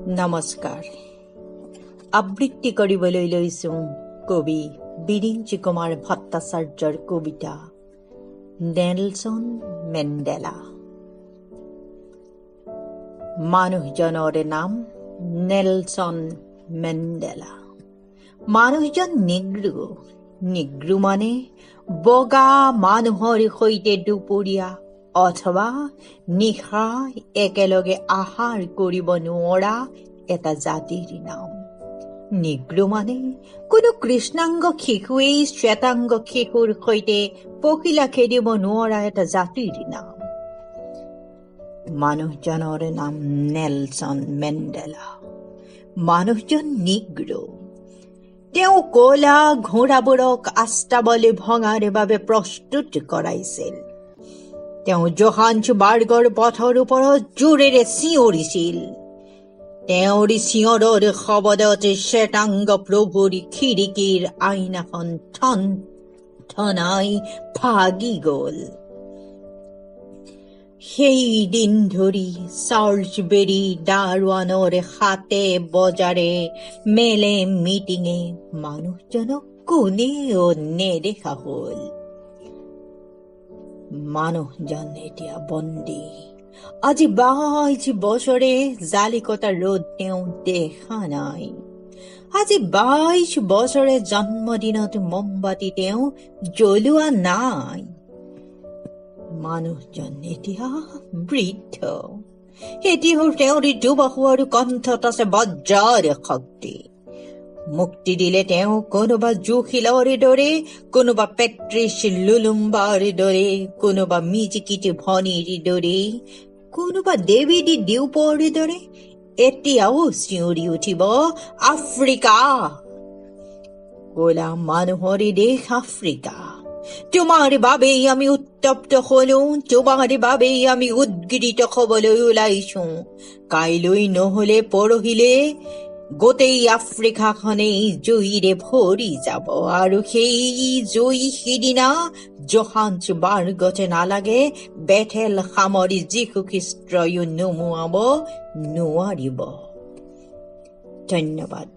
নমস্কাৰ। আবৃত্তি কৰিবলৈ লৈছোঁ কবি বিৰিঞ্চি কুমাৰ ভট্টাচাৰ্যৰ কবিতা নেলছন মেণ্ডেলা। মানুহজনৰ নাম নেলছন মেণ্ডেলা। মানুহজন নিগ্ৰো মানে বগা মানুহৰ সৈতে দুপৰীয়া অথবা নিশা একেলগে আহাৰ কৰিব নোৱাৰা এটা জাতিৰ নাম। নিগ্ৰো মানে কোনো কৃষ্ণাংগ শিশুৱেই শ্বেতাংগ শিশুৰ সৈতে পখিলা খেদিব নোৱাৰা এটা জাতিৰ নাম। মানুহজনৰ নাম নেলছন মেণ্ডেলা। মানুহজন নিগ্ৰো। তেওঁ কলা ঘোঁৰাবোৰক আস্তাবলে ভঙাৰ বাবে প্ৰস্তুত কৰাইছিল। তেওঁ জোহান্সবাৰ্গৰ পথৰ ওপৰত জোৰেৰে চিঞৰিছিল। তেওঁৰ চিঞৰৰ শব্দত শ্বেতাংগ প্ৰভুৰ খিৰিকীৰ আইনাখন ঠন ঠনাই ভাগি গল। সেইদিন ধৰি চাৰ্লছবেৰী দাৰোৱানৰ হাতে বজাৰে মেলে মিটিঙে মানুহজনক কোনেও নেদেখা হল। মানুহজন এতিয়া বন্দী। আজি 22 বছৰে জালিকটা ৰ'দ তেওঁ দেখা নাই। আজি 22 বছৰে জন্মদিনত মমবাতি তেওঁ জ্বলোৱা নাই। মানুহজন এতিয়া বৃদ্ধ। এতিয়াও তেওঁৰ দুবাহু আৰু কণ্ঠত আছে বজ্ৰৰ শক্তি। মুক্তি দিলে তেওঁ কোনোবা জুখিলৰ দৰে, কোনোবা পেট্ৰিছ লুলুম্বাৰ দৰে, কোনোবা মিজিকিটি ভনীৰ দৰে, কোনোবা ডেভিডি ডিউপৰ দৰে এতিয়াও চিঞৰি উঠিব আফ্ৰিকা। কলা মানুহৰ দেশ আফ্ৰিকা। তোমাৰ বাবেই আমি উত্তপ্ত হলো, তোমাৰ বাবেই আমি উদ্গৃত হবলৈ ওলাইছো। কাইলৈ নহলে পৰহিলে গোটেই আফ্ৰিকাখনেই জুইৰে ভৰি যাব আৰু সেই জুই সিদিনা জোহান্সবাৰ্গতে নালাগে, বেথেল সামৰি যীশু খ্ৰীষ্টইও নুমুৱাব নোৱাৰিব। ধন্যবাদ।